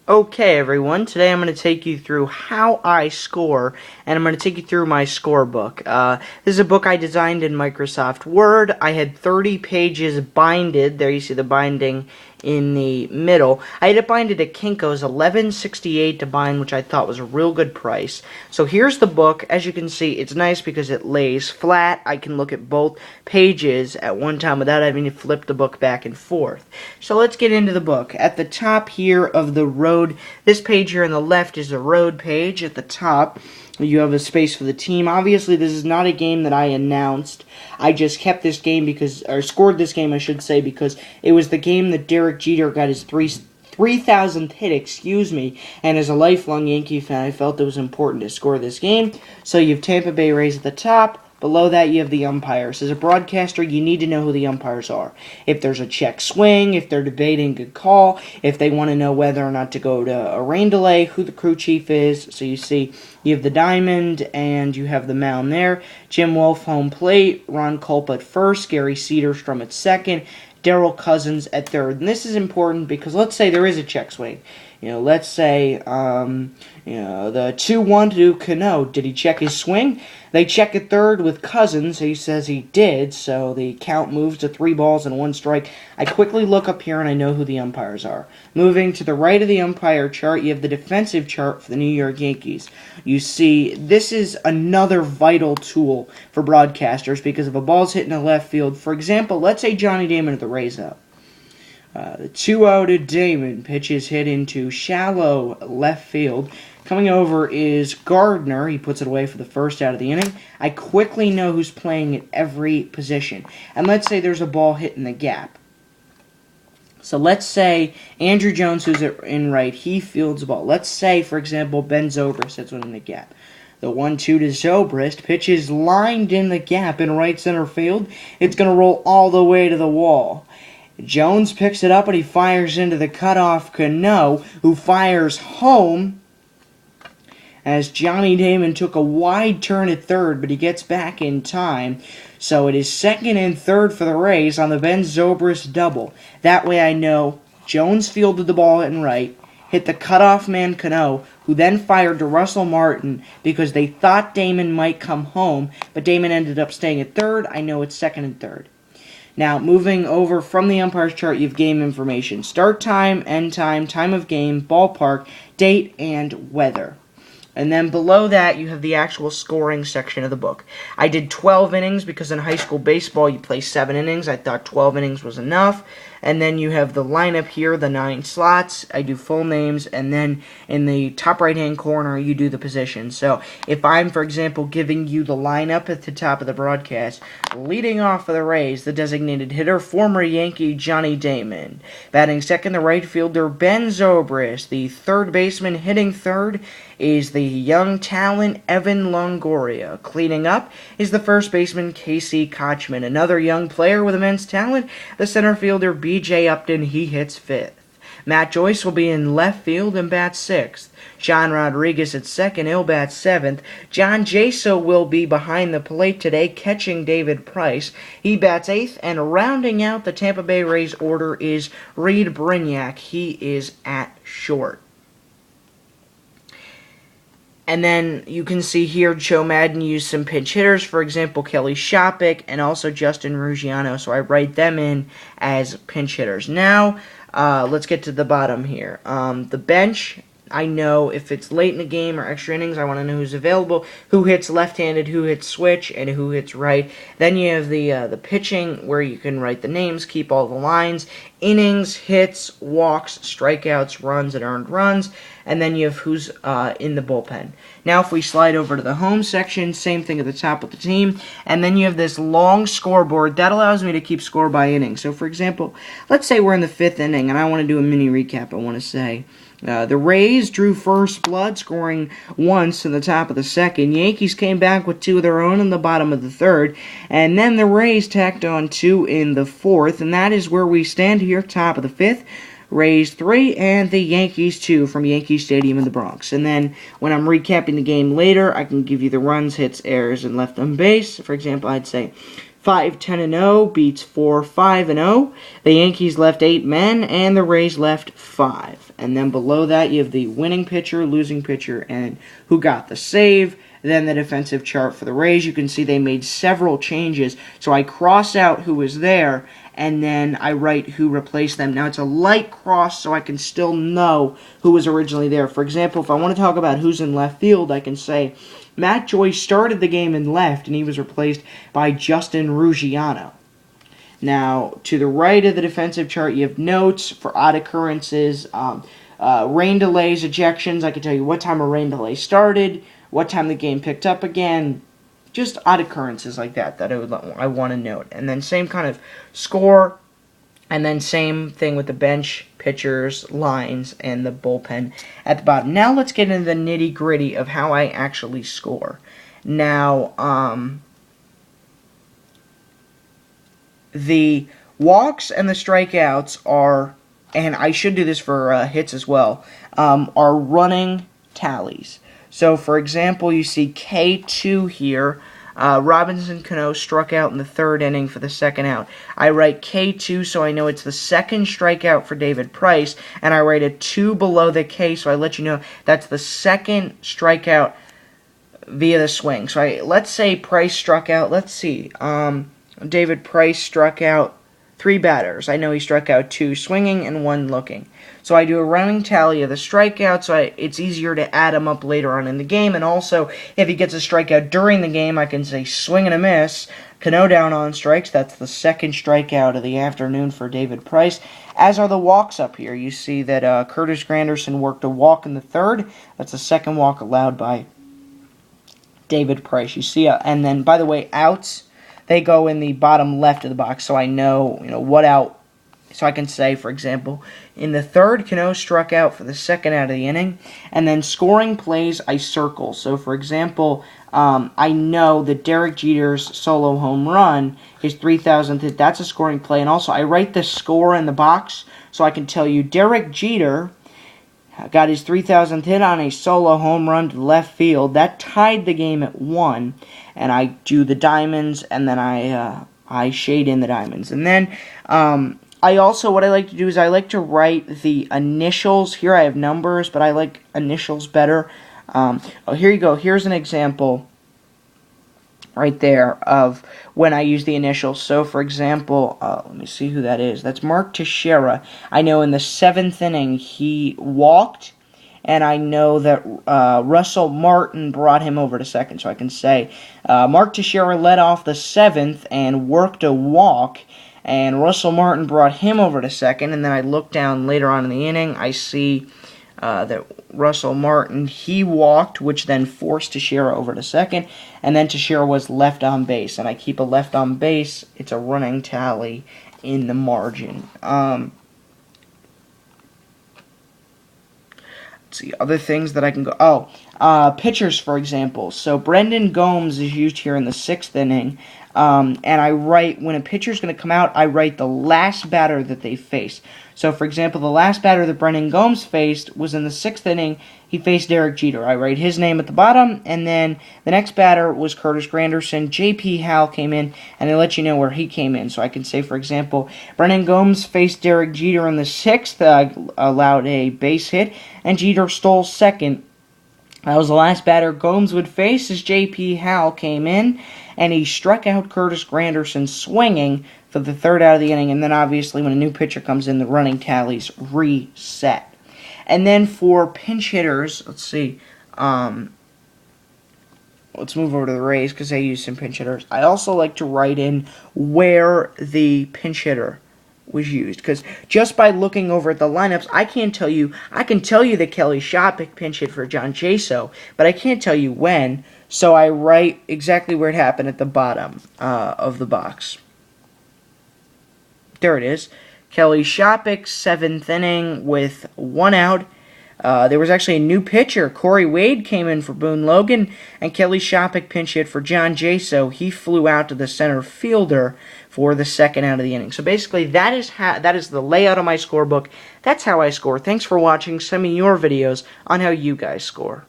Okay, everyone, today I'm going to take you through how I score, and I'm going to take you through my scorebook. This is a book I designed in Microsoft Word. I had 30 pages binded. There you see the binding in the middle. I had it binded at Kinko's, $11.68 to bind, which I thought was a real good price. So here's the book. As you can see, it's nice because it lays flat. I can look at both pages at one time without having to flip the book back and forth. So let's get into the book. At the top here of the road, this page here on the left is the road page. At the top, you have a space for the team. Obviously, this is not a game that I announced. I just kept this game or scored this game, I should say, because it was the game that Derek Jeter got his 3,000th hit, and as a lifelong Yankee fan, I felt it was important to score this game. So you have Tampa Bay Rays at the top. Below that, you have the umpires. As a broadcaster, you need to know who the umpires are. If there's a check swing, if they're debating a call, if they want to know whether or not to go to a rain delay, who the crew chief is. So you see, you have the diamond, and you have the mound there. Jim Wolf, home plate. Ron Culp at first. Gary Cedarstrom at second. Darryl Cousins at third. And this is important because let's say there is a check swing. Let's say, the 2-1 to Cano. Did he check his swing? They check at third with Cousins. He says he did, so the count moves to 3 balls and 1 strike. I quickly look up here and I know who the umpires are. Moving to the right of the umpire chart, you have the defensive chart for the New York Yankees. You see, this is another vital tool for broadcasters because if a ball's hit in the left field, for example, let's say Johnny Damon at the Rays up. The 2-0 to Damon. Pitch is hit into shallow left field. Coming over is Gardner. He puts it away for the first out of the inning. I quickly know who's playing at every position. And let's say there's a ball hit in the gap. So let's say Andrew Jones, who's in right, he fields the ball. Let's say, for example, Ben Zobrist hits one in the gap. The 1-2 to Zobrist. Pitch is lined in the gap in right center field. It's going to roll all the way to the wall. Jones picks it up and he fires into the cutoff Cano, who fires home as Johnny Damon took a wide turn at third, but he gets back in time. So it is second and third for the Rays on the Ben Zobrist double. That way I know Jones fielded the ball in right, hit the cutoff man Cano, who then fired to Russell Martin because they thought Damon might come home, but Damon ended up staying at third. I know it's second and third. Now, moving over from the umpire's chart, you have game information. Start time, end time, time of game, ballpark, date, and weather. And then below that, you have the actual scoring section of the book. I did 12 innings because in high school baseball, you play 7 innings. I thought 12 innings was enough. And then you have the lineup here, the 9 slots. I do full names. And then in the top right-hand corner, you do the position. So if I'm, for example, giving you the lineup at the top of the broadcast, leading off for the Rays, the designated hitter, former Yankee Johnny Damon. Batting second, the right fielder, Ben Zobrist. The third baseman hitting third is the young talent, Evan Longoria. Cleaning up is the first baseman, Casey Kochman. Another young player with immense talent, the center fielder, B.J. Upton. He hits fifth. Matt Joyce will be in left field and bats sixth. John Rodriguez at second, he'll bat seventh. John Jaso will be behind the plate today, catching David Price. He bats eighth, and rounding out the Tampa Bay Rays order is Reed Brignac. He is at short. And then you can see here Joe Madden used some pinch hitters, for example, Kelly Shopik and also Justin Ruggiano. So I write them in as pinch hitters. Now, let's get to the bottom here. The bench, I know if it's late in the game or extra innings, I want to know who's available, who hits left-handed, who hits switch, and who hits right. Then you have the pitching where you can write the names, keep all the lines, innings, hits, walks, strikeouts, runs, and earned runs. And then you have who's in the bullpen. Now if we slide over to the home section, same thing at the top of the team. And then you have this long scoreboard. That allows me to keep score by inning. So for example, let's say we're in the 5th inning, and I want to do a mini recap. I want to say the Rays drew first blood, scoring once in the top of the 2nd. Yankees came back with 2 of their own in the bottom of the 3rd. And then the Rays tacked on 2 in the 4th. And that is where we stand here, top of the 5th. Rays 3 and the Yankees 2 from Yankee Stadium in the Bronx. And then when I'm recapping the game later, I can give you the runs, hits, errors, and left on base. For example, I'd say 5-10-0 beats 4-5-0. The Yankees left 8 men, and the Rays left 5. And then below that, you have the winning pitcher, losing pitcher, and who got the save. Then the defensive chart for the Rays. You can see they made several changes. So I cross out who was there, and then I write who replaced them. Now, it's a light cross, so I can still know who was originally there. For example, if I want to talk about who's in left field, I can say Matt Joyce started the game in left, and he was replaced by Justin Ruggiano. Now, to the right of the defensive chart, you have notes for odd occurrences, rain delays, ejections. I can tell you what time a rain delay started, what time the game picked up again, just odd occurrences like that I want to note. And then same kind of score, and then same thing with the bench, pitchers, lines, and the bullpen at the bottom. Now let's get into the nitty-gritty of how I actually score. Now, the walks and the strikeouts are, and I should do this for hits as well, are running tallies. So, for example, you see K2 here. Robinson Cano struck out in the 3rd inning for the 2nd out. I write K2 so I know it's the 2nd strikeout for David Price, and I write a 2 below the K so I let you know that's the 2nd strikeout via the swing. So let's say Price struck out, let's see, David Price struck out 3 batters. I know he struck out 2 swinging and 1 looking. So I do a running tally of the strikeouts, so it's easier to add them up later on in the game. And also, if he gets a strikeout during the game, I can say swing and a miss. Cano down on strikes. That's the 2nd strikeout of the afternoon for David Price. As are the walks up here. You see that Curtis Granderson worked a walk in the 3rd. That's the 2nd walk allowed by David Price. You see, and then, by the way, outs, they go in the bottom left of the box, so I know, what out. So I can say, for example, in the 3rd, Cano struck out for the 2nd out of the inning. And then scoring plays, I circle. So, for example, I know that Derek Jeter's solo home run, his 3,000th hit, that's a scoring play. And also, I write the score in the box so I can tell you Derek Jeter got his 3,000th hit on a solo home run to left field. That tied the game at 1. And I do the diamonds, and then I shade in the diamonds. And then what I like to do is I like to write the initials. Here I have numbers, but I like initials better. Here you go. Here's an example right there of when I use the initials. So, for example, let me see who that is. That's Mark Teixeira. I know in the 7th inning he walked, and I know that Russell Martin brought him over to 2nd. So I can say Mark Teixeira led off the 7th and worked a walk, and Russell Martin brought him over to 2nd. And then I look down later on in the inning, I see that Russell Martin, he walked, which then forced Teixeira over to 2nd, and then Teixeira was left on base, and I keep a left on base. It's a running tally in the margin. Let's see, other things that I can go, pitchers, for example. So Brendon Gomes is used here in the 6th inning, and I write, when a pitcher's going to come out, I write the last batter that they face. So, for example, the last batter that Brendon Gomes faced was in the 6th inning. He faced Derek Jeter. I write his name at the bottom, and then the next batter was Curtis Granderson. J.P. Howell came in, and they let you know where he came in. So I can say, for example, Brendon Gomes faced Derek Jeter in the 6th, allowed a base hit, and Jeter stole 2nd. That was the last batter Gomes would face as J.P. Howell came in, and he struck out Curtis Granderson swinging for the 3rd out of the inning. And then, obviously, when a new pitcher comes in, the running tallies reset. And then for pinch hitters, let's see. Let's move over to the Rays because they use some pinch hitters. I also like to write in where the pinch hitter was used, because just by looking over at the lineups, I can tell you that Kelly Shoppach pinch hit for John Jaso, but I can't tell you when, so I write exactly where it happened at the bottom of the box. There it is. Kelly Shoppach, 7th inning with 1 out. There was actually a new pitcher. Corey Wade came in for Boone Logan, and Kelly Shoppach pinch hit for John Jaso. He flew out to the center fielder for the 2nd out of the inning. So basically, that is the layout of my scorebook. That's how I score. Thanks for watching. Send me your videos on how you guys score.